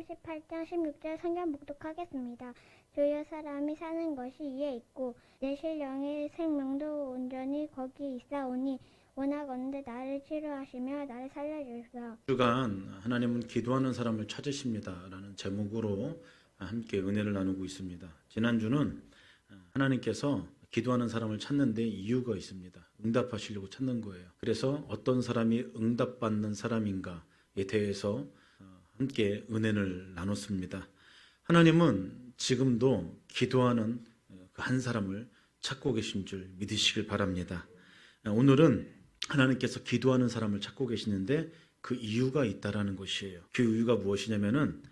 38장 16절 성경 묵독하겠습니다. 주여 사람이 사는 것이 이에 있고 내 신령의 생명도 온전히 거기 있사오니 원하건대 나를 치료하시며 나를 살려주소서. 주간 하나님은 기도하는 사람을 찾으십니다 라는 제목으로 함께 은혜를 나누고 있습니다. 지난주는 하나님께서 기도하는 사람을 찾는데 이유가 있습니다. 응답하시려고 찾는 거예요. 그래서 어떤 사람이 응답받는 사람인가에 대해서 함께 은혜를 나눴습니다. 하나님은 지금도 기도하는 그 한 사람을 찾고 계신 줄 믿으시길 바랍니다. 오늘은 하나님께서 기도하는 사람을 찾고 계시는데 그 이유가 있다라는 것이에요. 그 이유가 무엇이냐면은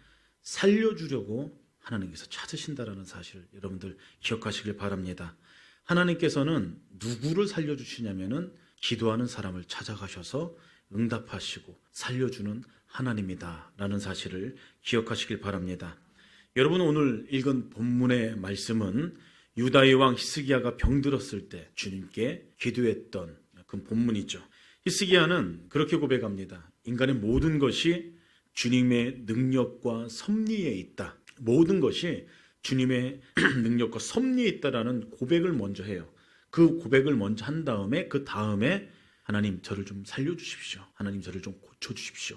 살려주려고 하나님께서 찾으신다라는 사실을 여러분들 기억하시길 바랍니다. 하나님께서는 누구를 살려주시냐면은 기도하는 사람을 찾아가셔서 응답하시고 살려주는 하나님이다라는 사실을 기억하시길 바랍니다. 여러분, 오늘 읽은 본문의 말씀은 유다의 왕 히스기야가 병들었을 때 주님께 기도했던 그 본문이죠. 히스기야는 그렇게 고백합니다. 인간의 모든 것이 주님의 능력과 섭리에 있다. 모든 것이 주님의 능력과 섭리에 있다라는 고백을 먼저 해요. 그 고백을 먼저 한 다음에 그 다음에 하나님 저를 좀 살려주십시오. 하나님 저를 좀 고쳐주십시오.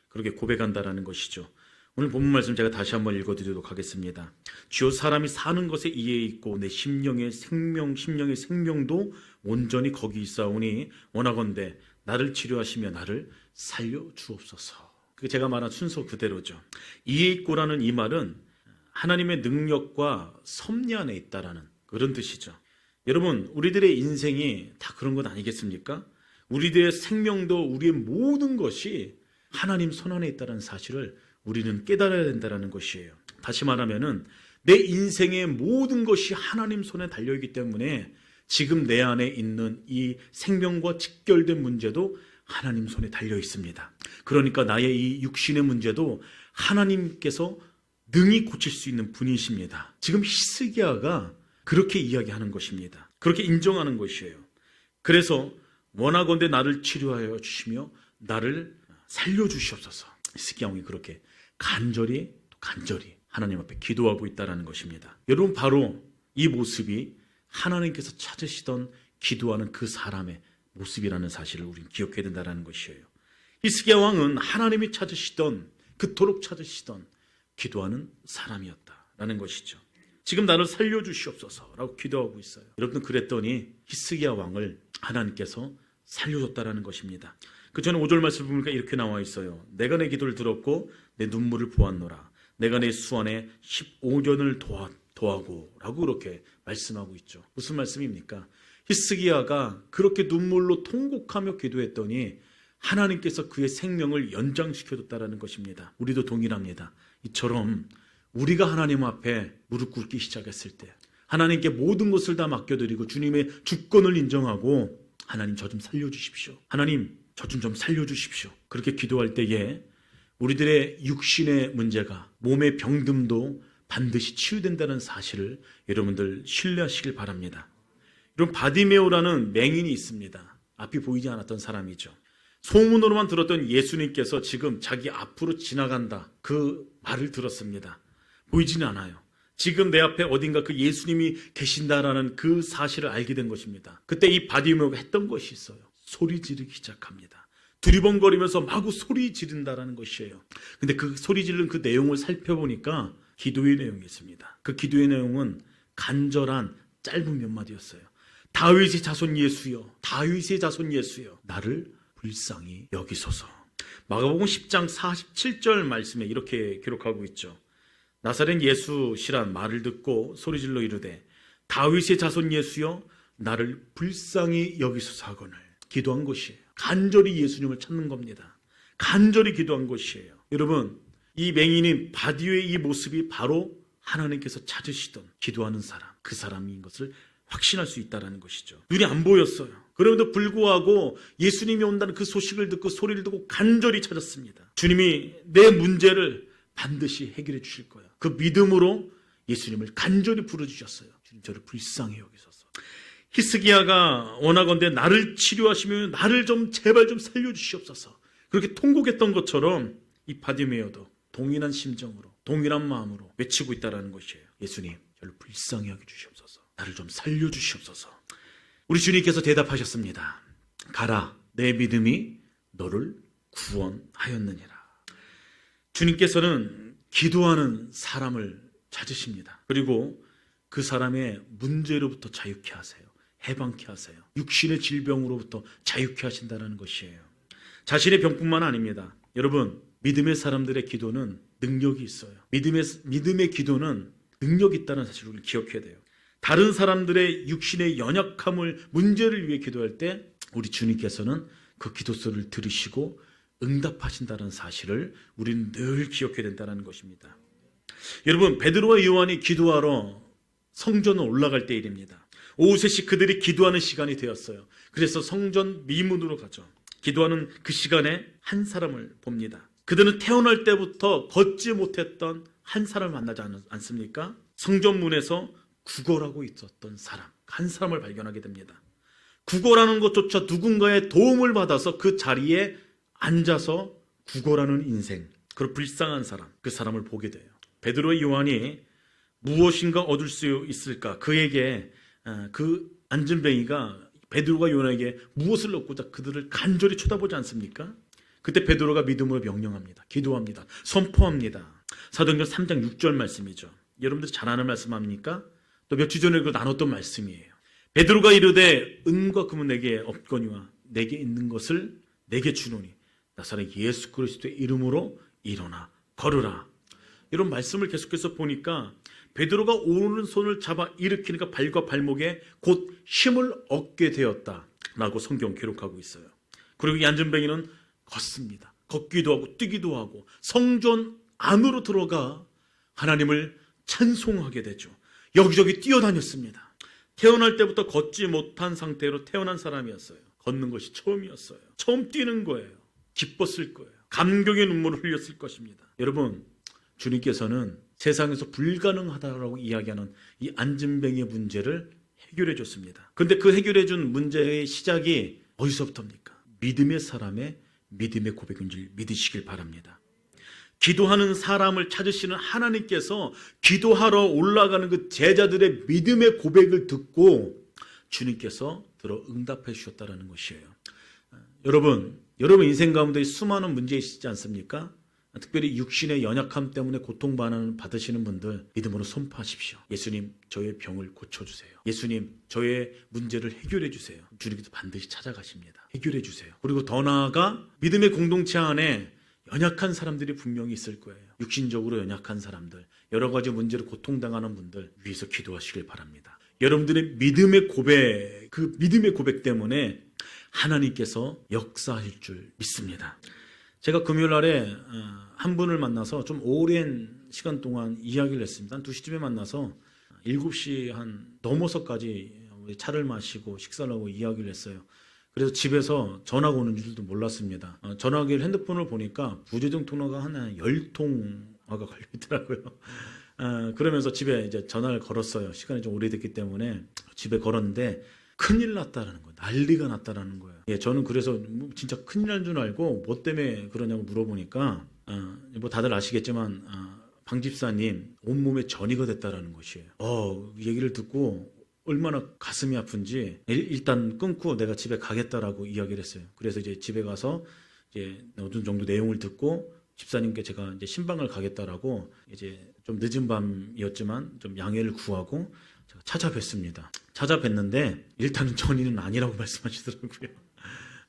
그렇게 고백한다라는 것이죠. 오늘 본문 말씀 제가 다시 한번 읽어드리도록 하겠습니다. 주여 사람이 사는 것에 이에 있고 내 심령의 생명도 온전히 거기 있사오니 원하건대 나를 치료하시며 나를 살려주옵소서. 그게 제가 말한 순서 그대로죠. 이에 있고라는 이 말은 하나님의 능력과 섭리 안에 있다라는 그런 뜻이죠. 여러분, 우리들의 인생이 다 그런 것 아니겠습니까? 우리들의 생명도 우리의 모든 것이 하나님 손 안에 있다는 사실을 우리는 깨달아야 된다는 것이에요. 다시 말하면은 내 인생의 모든 것이 하나님 손에 달려있기 때문에 지금 내 안에 있는 이 생명과 직결된 문제도 하나님 손에 달려 있습니다. 그러니까 나의 이 육신의 문제도 하나님께서 능히 고칠 수 있는 분이십니다. 지금 히스기야가 그렇게 이야기하는 것입니다. 그렇게 인정하는 것이에요. 그래서 원하건대 나를 치료하여 주시며 나를 살려주시옵소서. 히스기야 왕이 그렇게 간절히 하나님 앞에 기도하고 있다는 것입니다. 여러분, 바로 이 모습이 하나님께서 찾으시던 기도하는 그 사람의 모습이라는 사실을 우리는 기억해야 된다는 것이에요. 히스기야 왕은 하나님이 찾으시던, 그토록 찾으시던 기도하는 사람이었다라는 것이죠. 지금 나를 살려주시옵소서라고 기도하고 있어요. 여러분, 그랬더니 히스기야 왕을 하나님께서 살려줬다라는 것입니다. 그 전에 5절 말씀을 보니까 이렇게 나와 있어요. 내가 내 기도를 들었고 내 눈물을 보았노라. 내가 내 수완에 15년을 도하고 라고 그렇게 말씀하고 있죠. 무슨 말씀입니까? 히스기야가 그렇게 눈물로 통곡하며 기도했더니 하나님께서 그의 생명을 연장시켜줬다라는 것입니다. 우리도 동일합니다. 이처럼 우리가 하나님 앞에 무릎 꿇기 시작했을 때 하나님께 모든 것을 다 맡겨드리고 주님의 주권을 인정하고 하나님 저 좀 살려주십시오. 하나님 저 좀 살려주십시오. 그렇게 기도할 때에 우리들의 육신의 문제가, 몸의 병듦도 반드시 치유된다는 사실을 여러분들 신뢰하시길 바랍니다. 여러분, 바디메오라는 맹인이 있습니다. 앞이 보이지 않았던 사람이죠. 소문으로만 들었던 예수님께서 지금 자기 앞으로 지나간다, 그 말을 들었습니다. 보이지는 않아요. 지금 내 앞에 어딘가 그 예수님이 계신다라는 그 사실을 알게 된 것입니다. 그때 이 바디메오가 했던 것이 있어요. 소리 지르기 시작합니다. 두리번거리면서 마구 소리 지른다라는 것이에요. 근데 그 소리 지르는 그 내용을 살펴보니까 기도의 내용이 있습니다. 그 기도의 내용은 간절한 짧은 몇 마디였어요. 다윗의 자손 예수여, 다윗의 자손 예수여, 나를 불쌍히 여기소서. 마가복음 10장 47절 말씀에 이렇게 기록하고 있죠. 나사렛 예수시란 말을 듣고 소리질러 이르되 다윗의 자손 예수여, 나를 불쌍히 여기소서 하거늘. 기도한 것이에요. 간절히 예수님을 찾는 겁니다. 간절히 기도한 것이에요. 여러분, 이 맹인인 바디오의 이 모습이 바로 하나님께서 찾으시던 기도하는 사람, 그 사람인 것을 확신할 수 있다는 것이죠. 눈이 안 보였어요. 그럼에도 불구하고 예수님이 온다는 그 소식을 듣고 소리를 듣고 간절히 찾았습니다. 주님이 내 문제를 반드시 해결해 주실 거야. 그 믿음으로 예수님을 간절히 부르주셨어요. 주님 저를 불쌍히 여기소서. 히스기야가 원하건대 나를 치료하시며 나를 좀 제발 좀 살려주시옵소서. 그렇게 통곡했던 것처럼 이 바디메오도 동일한 심정으로, 동일한 마음으로 외치고 있다는 것이에요. 예수님, 저를 불쌍히 하게 주시옵소서. 나를 좀 살려주시옵소서. 우리 주님께서 대답하셨습니다. 가라, 내 믿음이 너를 구원하였느니라. 주님께서는 기도하는 사람을 찾으십니다. 그리고 그 사람의 문제로부터 자유케 하세요. 해방케 하세요. 육신의 질병으로부터 자유케 하신다는 것이에요. 자신의 병뿐만 아닙니다. 여러분, 믿음의 사람들의 기도는 능력이 있어요. 믿음의 기도는 능력이 있다는 사실을 우리 기억해야 돼요. 다른 사람들의 육신의 연약함을, 문제를 위해 기도할 때 우리 주님께서는 그 기도 소리를 들으시고 응답하신다는 사실을 우리는 늘 기억해야 된다는 것입니다. 여러분, 베드로와 요한이 기도하러 성전에 올라갈 때 일입니다. 오후 3시 그들이 기도하는 시간이 되었어요. 그래서 성전 미문으로 가죠. 기도하는 그 시간에 한 사람을 봅니다. 그들은 태어날 때부터 걷지 못했던 한 사람을 만나지 않습니까? 성전문에서 구걸하고 있었던 사람, 한 사람을 발견하게 됩니다. 구걸하는 것조차 누군가의 도움을 받아서 그 자리에 앉아서 구걸하는 인생, 그런 불쌍한 사람, 그 사람을 보게 돼요. 베드로와 요한이 무엇인가 얻을 수 있을까? 그에게 그 안전뱅이가 베드로가 요한에게 무엇을 얻고자 그들을 간절히 쳐다보지 않습니까? 그때 베드로가 믿음으로 명령합니다. 기도합니다. 선포합니다. 사도행전 3장 6절 말씀이죠. 여러분들 잘 아는 말씀 아닙니까? 또 몇 주 전에 나눴던 말씀이에요. 베드로가 이르되 은과 금은 내게 없거니와 내게 있는 것을 내게 주노니 나사렛 예수 그리스도의 이름으로 일어나 걸으라. 이런 말씀을 계속해서 보니까 베드로가 오른손을 잡아 일으키니까 발과 발목에 곧 힘을 얻게 되었다라고 성경 기록하고 있어요. 그리고 이 안전뱅이는 걷습니다. 걷기도 하고 뛰기도 하고 성전 안으로 들어가 하나님을 찬송하게 되죠. 여기저기 뛰어다녔습니다. 태어날 때부터 걷지 못한 상태로 태어난 사람이었어요. 걷는 것이 처음이었어요. 처음 뛰는 거예요. 기뻤을 거예요. 감격의 눈물을 흘렸을 것입니다. 여러분, 주님께서는 세상에서 불가능하다고 이야기하는 이 안전뱅이의 문제를 해결해 줬습니다. 그런데 그 해결해 준 문제의 시작이 어디서부터입니까? 믿음의 사람의 믿음의 고백인 줄 믿으시길 바랍니다. 기도하는 사람을 찾으시는 하나님께서 기도하러 올라가는 그 제자들의 믿음의 고백을 듣고 주님께서 들어 응답해 주셨다는 것이에요. 여러분 인생 가운데 수많은 문제 있지 않습니까? 특별히 육신의 연약함 때문에 고통받으시는 분들 믿음으로 선포하십시오. 예수님, 저의 병을 고쳐주세요. 예수님, 저의 문제를 해결해 주세요. 주님께서 반드시 찾아가십니다. 해결해 주세요. 그리고 더 나아가 믿음의 공동체 안에 연약한 사람들이 분명히 있을 거예요. 육신적으로 연약한 사람들, 여러 가지 문제로 고통당하는 분들 위해서 기도하시길 바랍니다. 여러분들의 믿음의 고백, 그 믿음의 고백 때문에 하나님께서 역사하실 줄 믿습니다. 제가 금요일 날에 한 분을 만나서 좀 오랜 시간 동안 이야기를 했습니다. 한 2시쯤에 만나서 7시 한 넘어서까지 차를 마시고 식사를 하고 이야기를 했어요. 그래서 집에서 전화가 오는 줄도 몰랐습니다. 전화기를 핸드폰을 보니까 부재중 통화가 한 10통화가 걸리더라고요. 그러면서 집에 이제 전화를 걸었어요. 시간이 좀 오래됐기 때문에 집에 걸었는데 큰일 났다라는 거예요. 난리가 났다라는 거예요. 예, 저는 그래서 진짜 큰일 난 줄 알고 뭐 때문에 그러냐고 물어보니까 뭐 다들 아시겠지만 방 집사님 온몸에 전이가 됐다라는 것이에요. 얘기를 듣고 얼마나 가슴이 아픈지 일단 끊고 내가 집에 가겠다라고 이야기를 했어요. 그래서 이제 집에 가서 이제 어느 정도 내용을 듣고 집사님께 제가 이제 신방을 가겠다라고 이제 좀 늦은 밤이었지만 좀 양해를 구하고 제가 찾아뵀습니다. 찾아뵀는데 일단은 전이는 아니라고 말씀하시더라고요.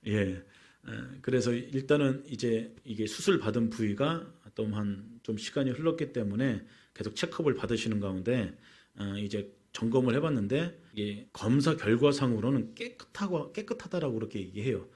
예. 그래서 일단은 이제 이게 수술 받은 부위가 좀 시간이 흘렀기 때문에 계속 체크업을 받으시는 가운데 이제 점검을 해봤는데 이게 검사 결과상으로는 깨끗하다라고 그렇게 얘기해요.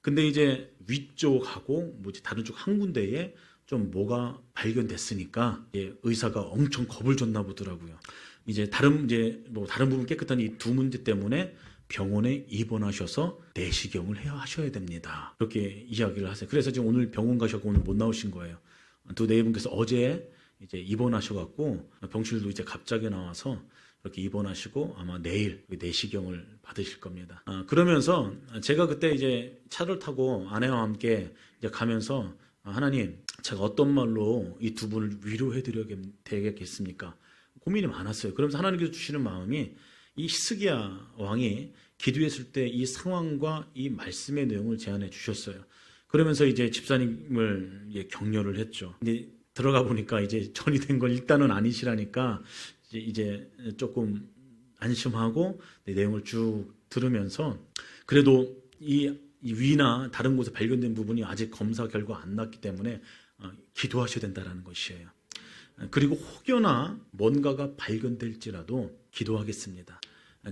근데 이제 위쪽하고 다른 쪽 한 군데에 좀 뭐가 발견됐으니까 의사가 엄청 겁을 줬나 보더라고요. 이제 다른 부분 깨끗한 이 두 문제 때문에 병원에 입원하셔서 내시경을 하셔야 됩니다. 그렇게 이야기를 하세요. 그래서 지금 오늘 병원 가셔서 오늘 못 나오신 거예요. 두 네 분께서 어제 이제 입원하셔갖고 병실도 이제 갑자기 나와서 이렇게 입원하시고 아마 내일 내시경을 받으실 겁니다. 그러면서 제가 그때 이제 차를 타고 아내와 함께 이제 가면서 하나님, 제가 어떤 말로 이 두 분을 위로해드려야 되겠습니까? 고민이 많았어요. 그러면서 하나님께서 주시는 마음이 이 히스기야 왕이 기도했을 때 이 상황과 이 말씀의 내용을 제안해 주셨어요. 그러면서 이제 집사님을 격려를 했죠. 근데 들어가 보니까 이제 전이 된 건 일단은 아니시라니까 이제 조금 안심하고 내용을 쭉 들으면서 그래도 이 위나 다른 곳에 발견된 부분이 아직 검사 결과 안 났기 때문에 기도하셔야 된다는 것이에요. 그리고 혹여나 뭔가가 발견될지라도 기도하겠습니다.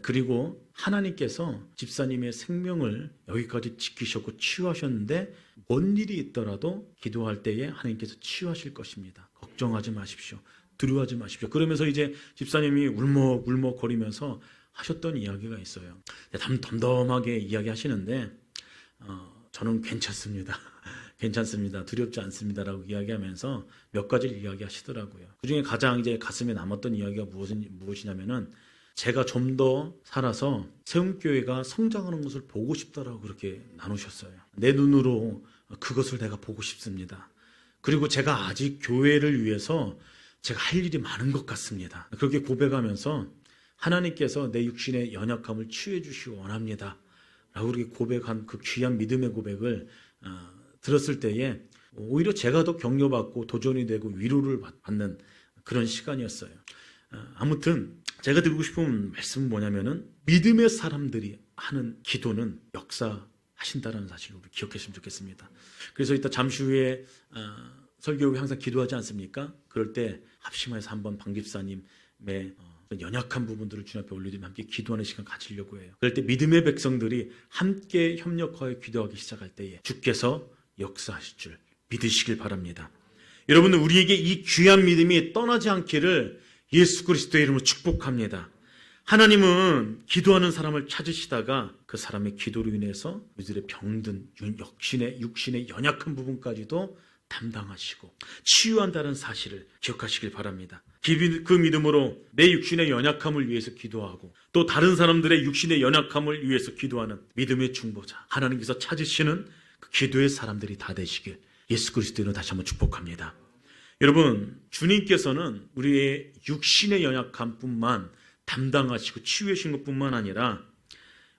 그리고 하나님께서 집사님의 생명을 여기까지 지키셨고 치유하셨는데 뭔 일이 있더라도 기도할 때에 하나님께서 치유하실 것입니다. 걱정하지 마십시오. 두려워하지 마십시오. 그러면서 이제 집사님이 울먹울먹 거리면서 하셨던 이야기가 있어요. 덤덤하게 이야기하시는데 저는 괜찮습니다. 괜찮습니다. 두렵지 않습니다라고 이야기하면서 몇 가지를 이야기하시더라고요. 그중에 가장 이제 가슴에 남았던 이야기가 무엇이냐면은 제가 좀 더 살아서 세움교회가 성장하는 것을 보고 싶다라고 그렇게 나누셨어요. 내 눈으로 그것을 내가 보고 싶습니다. 그리고 제가 아직 교회를 위해서 제가 할 일이 많은 것 같습니다. 그렇게 고백하면서 하나님께서 내 육신의 연약함을 치유해 주시기 원합니다. 라고 그렇게 고백한 그 귀한 믿음의 고백을 들었을 때에 오히려 제가 더 격려받고 도전이 되고 위로를 받는 그런 시간이었어요. 아무튼 제가 드리고 싶은 말씀은 뭐냐면은 믿음의 사람들이 하는 기도는 역사하신다는 사실을 우리 기억했으면 좋겠습니다. 그래서 이따 잠시 후에 설교 후에 항상 기도하지 않습니까? 그럴 때 합심해서 한번 방 집사님의 연약한 부분들을 주님 앞에 올려드리면 함께 기도하는 시간 가지려고 해요. 그럴 때 믿음의 백성들이 함께 협력하여 기도하기 시작할 때에 주께서 역사하실 줄 믿으시길 바랍니다. 여러분, 우리에게 이 귀한 믿음이 떠나지 않기를 예수 그리스도의 이름으로 축복합니다. 하나님은 기도하는 사람을 찾으시다가 그 사람의 기도로 인해서 우리들의 병든 육신의 연약한 부분까지도 담당하시고 치유한다는 사실을 기억하시길 바랍니다. 그 믿음으로 내 육신의 연약함을 위해서 기도하고 또 다른 사람들의 육신의 연약함을 위해서 기도하는 믿음의 중보자, 하나님께서 찾으시는 그 기도의 사람들이 다 되시길 예수 그리스도로 다시 한번 축복합니다. 여러분, 주님께서는 우리의 육신의 연약함뿐만 담당하시고 치유해 주신 것뿐만 아니라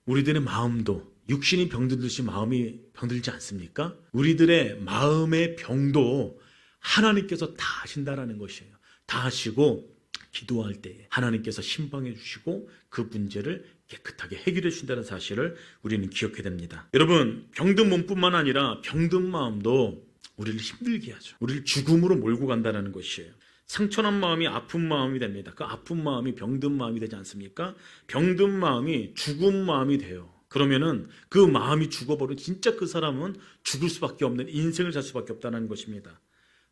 우리들의 마음도, 육신이 병들듯이 마음이 병들지 않습니까? 우리들의 마음의 병도 하나님께서 다 하신다라는 것이에요. 다 하시고 기도할 때에 하나님께서 신방해 주시고 그 문제를 깨끗하게 해결해 주신다는 사실을 우리는 기억해야 됩니다. 여러분, 병든 몸뿐만 아니라 병든 마음도 우리를 힘들게 하죠. 우리를 죽음으로 몰고 간다는 것이에요. 상처난 마음이 아픈 마음이 됩니다. 그 아픈 마음이 병든 마음이 되지 않습니까? 병든 마음이 죽은 마음이 돼요. 그러면은 그 마음이 죽어버리면 진짜 그 사람은 죽을 수밖에 없는 인생을 살 수밖에 없다는 것입니다.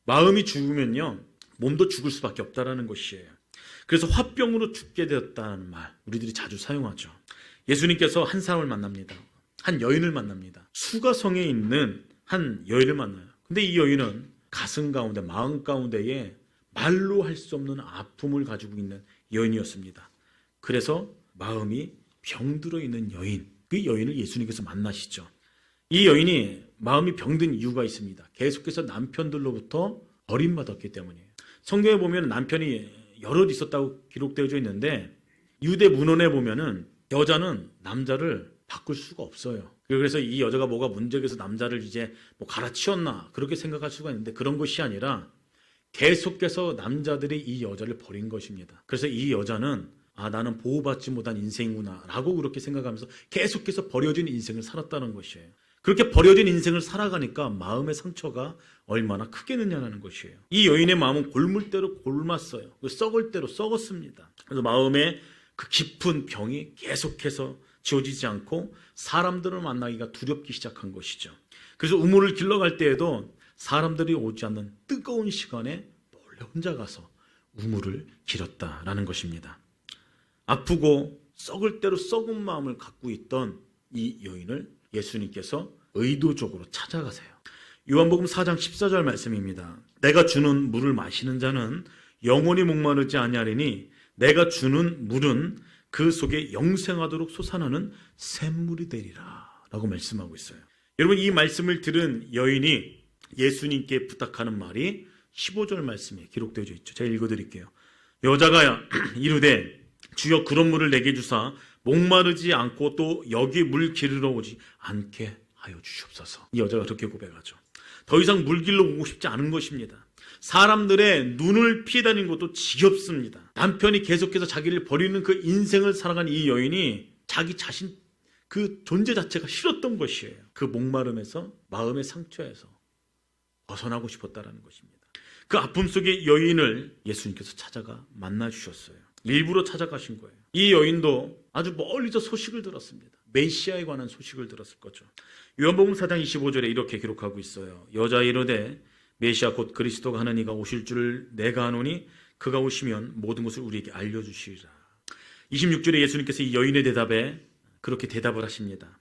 마음이 죽으면요, 몸도 죽을 수밖에 없다는 것이에요. 그래서 화병으로 죽게 되었다는 말 우리들이 자주 사용하죠. 예수님께서 한 사람을 만납니다. 한 여인을 만납니다. 수가성에 있는 한 여인을 만나요. 근데 이 여인은 가슴 가운데, 마음 가운데에 말로 할 수 없는 아픔을 가지고 있는 여인이었습니다. 그래서 마음이 병들어 있는 여인, 그 여인을 예수님께서 만나시죠. 이 여인이 마음이 병든 이유가 있습니다. 계속해서 남편들로부터 버림받았기 때문이에요. 성경에 보면 남편이 여럿 있었다고 기록되어져 있는데 유대 문헌에 보면은 여자는 남자를 바꿀 수가 없어요. 그래서 이 여자가 뭐가 문제가 있어서 남자를 이제 뭐 갈아치웠나 그렇게 생각할 수가 있는데 그런 것이 아니라 계속해서 남자들이 이 여자를 버린 것입니다. 그래서 이 여자는 나는 보호받지 못한 인생이구나 라고 그렇게 생각하면서 계속해서 버려진 인생을 살았다는 것이에요. 그렇게 버려진 인생을 살아가니까 마음의 상처가 얼마나 크겠느냐는 것이에요. 이 여인의 마음은 골물 대로 골랐어요. 썩을 대로 썩었습니다. 그래서 마음에 그 깊은 병이 계속해서 지워지지 않고 사람들을 만나기가 두렵기 시작한 것이죠. 그래서 우물을 길러갈 때에도 사람들이 오지 않는 뜨거운 시간에 몰래 혼자 가서 우물을 길었다라는 것입니다. 아프고 썩을 대로 썩은 마음을 갖고 있던 이 여인을 예수님께서 의도적으로 찾아가세요. 요한복음 4장 14절 말씀입니다. 내가 주는 물을 마시는 자는 영원히 목마르지 아니하리니 내가 주는 물은 그 속에 영생하도록 솟아나는 샘물이 되리라 라고 말씀하고 있어요. 여러분, 이 말씀을 들은 여인이 예수님께 부탁하는 말이 15절 말씀에 기록되어 있죠. 제가 읽어드릴게요. 여자가 이르되 주여 그런 물을 내게 주사 목마르지 않고 또 여기 물 기르러 오지 않게 하여 주시옵소서. 이 여자가 그렇게 고백하죠. 더 이상 물 길러 오고 싶지 않은 것입니다. 사람들의 눈을 피해 다니는 것도 지겹습니다. 남편이 계속해서 자기를 버리는 그 인생을 살아간 이 여인이 자기 자신 그 존재 자체가 싫었던 것이에요. 그 목마름에서, 마음의 상처에서 벗어나고 싶었다라는 것입니다. 그 아픔 속의 여인을 예수님께서 찾아가 만나주셨어요. 일부러 찾아가신 거예요. 이 여인도 아주 멀리서 소식을 들었습니다. 메시아에 관한 소식을 들었을 거죠. 요한복음 4장 25절에 이렇게 기록하고 있어요. 여자 이르되 메시아 곧 그리스도가 하는 이가 오실 줄을 내가 아노니 그가 오시면 모든 것을 우리에게 알려주시리라. 26절에 예수님께서 이 여인의 대답에 그렇게 대답을 하십니다.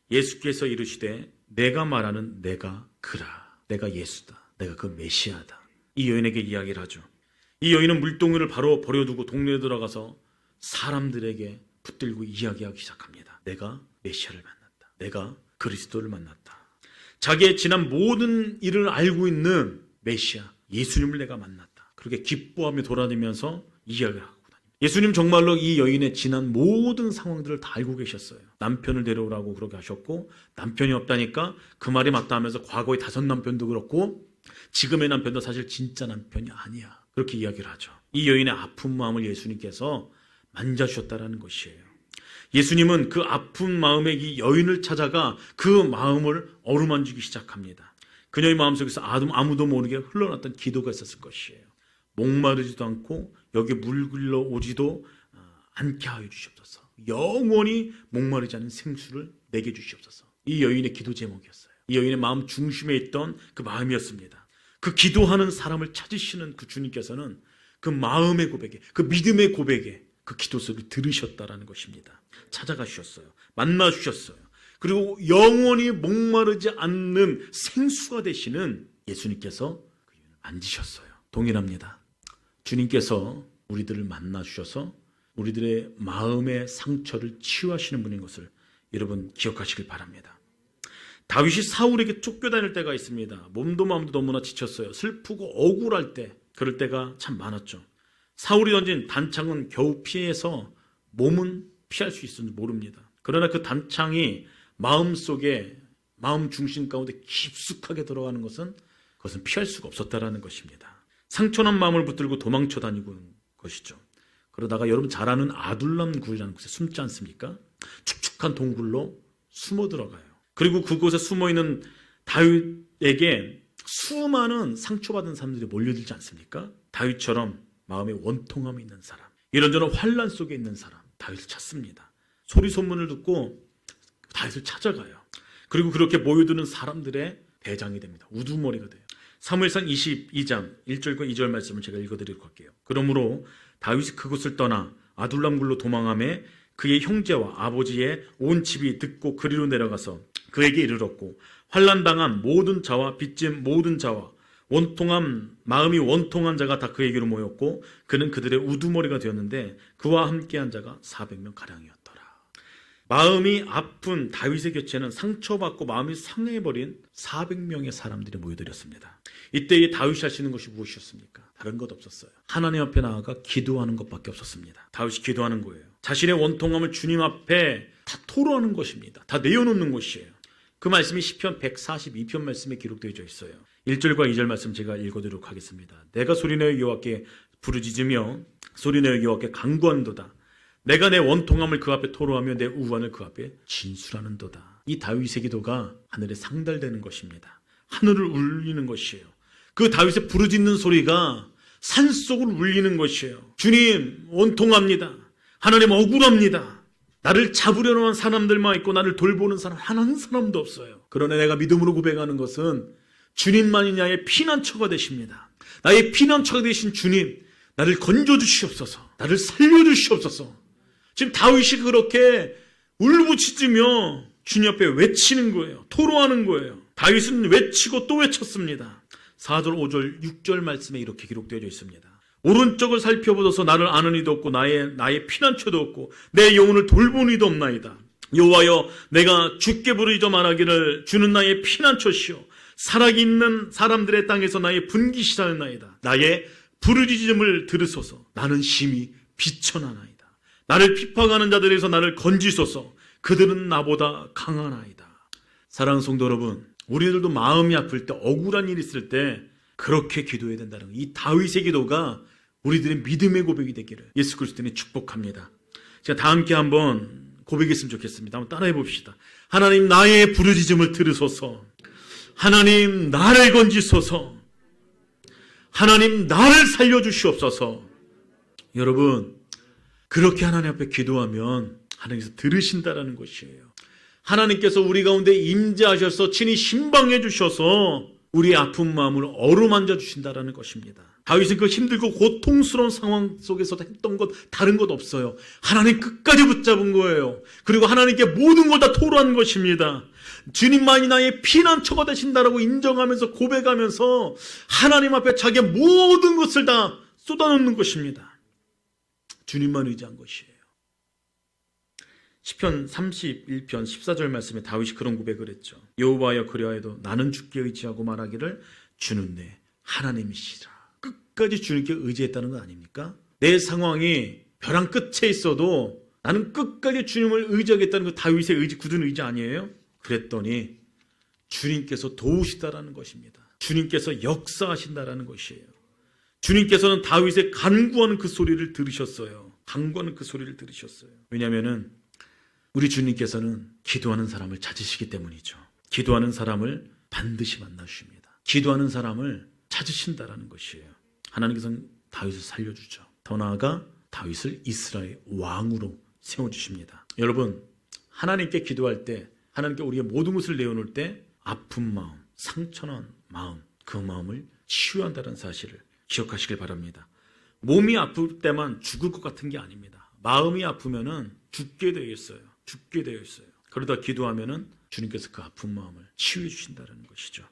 예수께서 이르시되 내가 말하는 내가 그라. 내가 예수다. 내가 그 메시아다. 이 여인에게 이야기를 하죠. 이 여인은 물동이를 바로 버려두고 동네에 들어가서 사람들에게 붙들고 이야기하기 시작합니다. 내가 메시아를 만났다. 내가 그리스도를 만났다. 자기의 지난 모든 일을 알고 있는 메시아 예수님을 내가 만났다. 그렇게 기뻐하며 돌아다니면서 이야기를 하고 다닙니다. 예수님 정말로 이 여인의 지난 모든 상황들을 다 알고 계셨어요. 남편을 데려오라고 그렇게 하셨고 남편이 없다니까 그 말이 맞다 하면서 과거의 5 남편도 그렇고 지금의 남편도 사실 진짜 남편이 아니야. 그렇게 이야기를 하죠. 이 여인의 아픈 마음을 예수님께서 만져주셨다라는 것이에요. 예수님은 그 아픈 마음의 이 여인을 찾아가 그 마음을 어루만지기 시작합니다. 그녀의 마음속에서 아무도 모르게 흘러났던 기도가 있었을 것이에요. 목마르지도 않고 여기 물 길러 오지도 않게 하여 주시옵소서. 영원히 목마르지 않은 생수를 내게 주시옵소서. 이 여인의 기도 제목이었어요. 이 여인의 마음 중심에 있던 그 마음이었습니다. 그 기도하는 사람을 찾으시는 그 주님께서는 그 마음의 고백에, 그 믿음의 고백에 그 기도 소리를 들으셨다라는 것입니다. 찾아가 주셨어요. 만나 주셨어요. 그리고 영원히 목마르지 않는 생수가 되시는 예수님께서 그 여인을 만지셨어요. 동일합니다. 주님께서 우리들을 만나 주셔서 우리들의 마음의 상처를 치유하시는 분인 것을 여러분 기억하시길 바랍니다. 다윗이 사울에게 쫓겨다닐 때가 있습니다. 몸도 마음도 너무나 지쳤어요. 슬프고 억울할 때, 그럴 때가 참 많았죠. 사울이 던진 단창은 겨우 피해서 몸은 피할 수 있을지 모릅니다. 그러나 그 단창이 마음속에, 마음 중심 가운데 깊숙하게 들어가는 것은 그것은 피할 수가 없었다라는 것입니다. 상처난 마음을 붙들고 도망쳐 다니고 있는 것이죠. 그러다가 여러분 잘 아는 아둘람 굴이라는 곳에 숨지 않습니까? 축축한 동굴로 숨어 들어가요. 그리고 그곳에 숨어있는 다윗에게 수많은 상처받은 사람들이 몰려들지 않습니까? 다윗처럼 마음에 원통함이 있는 사람, 이런저런 환란 속에 있는 사람, 다윗을 찾습니다. 소리 소문을 듣고 다윗을 찾아가요. 그리고 그렇게 모여드는 사람들의 대장이 됩니다. 우두머리가 돼요. 사무엘상 22장 1절과 2절 말씀을 제가 읽어드리도록 할게요. 그러므로 다윗이 그곳을 떠나 아둘람굴로 도망하며 그의 형제와 아버지의 온 집이 듣고 그리로 내려가서 그에게 이르렀고 환난당한 모든 자와 빚진 모든 자와 마음이 원통한 자가 다 그에게로 모였고 그는 그들의 우두머리가 되었는데 그와 함께한 자가 400명 가량이었더라. 마음이 아픈 다윗의 곁에는 상처받고 마음이 상해버린 400명의 사람들이 모여들었습니다. 이때에 다윗이 할 수 있는 것이 무엇이었습니까? 다른 것 없었어요. 하나님 앞에 나아가 기도하는 것밖에 없었습니다. 다윗이 기도하는 거예요. 자신의 원통함을 주님 앞에 다 토로하는 것입니다. 다 내어놓는 것이에요. 그 말씀이 시편 142편 말씀에 기록되어 있어요. 1절과 2절 말씀 제가 읽어드리도록 하겠습니다. 내가 소리내어 여호와께 부르짖으며 소리내어 여호와께 간구한도다. 내가 내 원통함을 그 앞에 토로하며 내 우환을 그 앞에 진술하는도다. 이 다윗의 기도가 하늘에 상달되는 것입니다. 하늘을 울리는 것이에요. 그 다윗의 부르짖는 소리가 산속을 울리는 것이에요. 주님 원통합니다. 하나님 억울합니다. 나를 잡으려는 한 사람들만 있고 나를 돌보는 사람 한 사람도 없어요. 그러나 내가 믿음으로 고백하는 것은 주님만이 나의 피난처가 되십니다. 나의 피난처가 되신 주님, 나를 건져주시옵소서. 나를 살려주시옵소서. 지금 다윗이 그렇게 울부짖으며 주님 앞에 외치는 거예요. 토로하는 거예요. 다윗은 외치고 또 외쳤습니다. 4절, 5절, 6절 말씀에 이렇게 기록되어 있습니다. 오른쪽을 살펴보소서. 나를 아는 이도 없고 나의 피난처도 없고 내 영혼을 돌보는 이도 없나이다. 여호와여, 내가 주께 부르짖어 말하기를 주는 나의 피난처시오 살아있는 사람들의 땅에서 나의 분기시하나이다. 나의 부르짖음을 들으소서. 나는 심히 비천하나이다. 나를 핍박하는 자들에서 나를 건지소서. 그들은 나보다 강하나이다. 사랑하는 성도 여러분, 우리들도 마음이 아플 때, 억울한 일이 있을 때 그렇게 기도해야 된다는 거예요. 이 다윗의 기도가 우리들의 믿음의 고백이 되기를 예수 그리스도는 축복합니다. 제가 다 함께 한번 고백했으면 좋겠습니다. 한번 따라해 봅시다. 하나님, 나의 부르짖음을 들으소서. 하나님, 나를 건지소서. 하나님, 나를 살려주시옵소서. 여러분, 그렇게 하나님 앞에 기도하면 하나님께서 들으신다라는 것이에요. 하나님께서 우리 가운데 임재하셔서 친히 신방해 주셔서 우리의 아픈 마음을 어루만져 주신다라는 것입니다. 다윗은 그 힘들고 고통스러운 상황 속에서도 했던 것 다른 것 없어요. 하나님 끝까지 붙잡은 거예요. 그리고 하나님께 모든 걸 다 토로한 것입니다. 주님만이 나의 피난처가 되신다라고 인정하면서 고백하면서 하나님 앞에 자기의 모든 것을 다 쏟아놓는 것입니다. 주님만 의지한 것이에요. 시편 31편 14절 말씀에 다윗이 그런 고백을 했죠. 여호와여, 그리하여도 나는 주께 의지하고 말하기를 주는 내 하나님이시라. 끝까지 주님께 의지했다는 거 아닙니까? 내 상황이 벼랑 끝에 있어도 나는 끝까지 주님을 의지하겠다는 그 다윗의 의지, 굳은 의지 아니에요? 그랬더니 주님께서 도우시다라는 것입니다. 주님께서 역사하신다라는 것이에요. 주님께서는 다윗의 간구하는 그 소리를 들으셨어요. 간구하는 그 소리를 들으셨어요. 왜냐하면은 우리 주님께서는 기도하는 사람을 찾으시기 때문이죠. 기도하는 사람을 반드시 만나주십니다. 기도하는 사람을 찾으신다라는 것이에요. 하나님께서는 다윗을 살려주죠. 더 나아가 다윗을 이스라엘 왕으로 세워주십니다. 여러분, 하나님께 기도할 때, 하나님께 우리의 모든 것을 내어놓을 때 아픈 마음, 상처난 마음, 그 마음을 치유한다는 사실을 기억하시길 바랍니다. 몸이 아플 때만 죽을 것 같은 게 아닙니다. 마음이 아프면은 죽게 되어 있어요. 죽게 되어 있어요. 그러다 기도하면은 주님께서 그 아픈 마음을 치유해 주신다는 것이죠.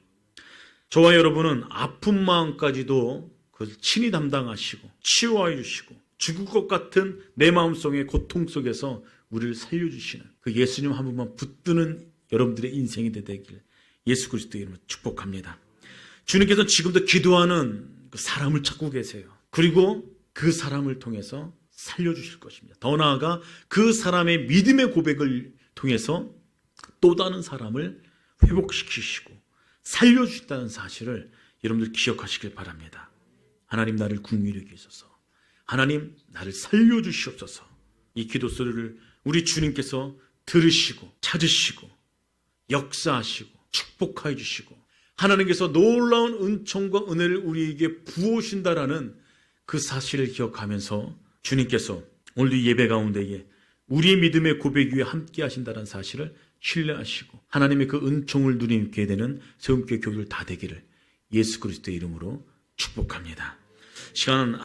저와 여러분은 아픈 마음까지도 그것을 친히 담당하시고 치유해 주시고 죽을 것 같은 내 마음속의 고통 속에서 우리를 살려주시는 그 예수님 한 분만 붙드는 여러분들의 인생이 되길 예수 그리스도의 이름으로 축복합니다. 주님께서 지금도 기도하는 그 사람을 찾고 계세요. 그리고 그 사람을 통해서 살려주실 것입니다. 더 나아가 그 사람의 믿음의 고백을 통해서 또 다른 사람을 회복시키시고 살려주신다는 사실을 여러분들 기억하시길 바랍니다. 하나님, 나를 긍휼히 여기소서. 하나님, 나를 살려주시옵소서. 이 기도 소리를 우리 주님께서 들으시고 찾으시고 역사하시고 축복하여 주시고 하나님께서 놀라운 은총과 은혜를 우리에게 부어오신다라는 그 사실을 기억하면서 주님께서 오늘도 이 예배 가운데에 우리의 믿음의 고백 위에 함께 하신다는 사실을 신뢰하시고 하나님의 그 은총을 누리게 되는 새움교회 교우들 다 되기를 예수 그리스도의 이름으로 축복합니다. 시간은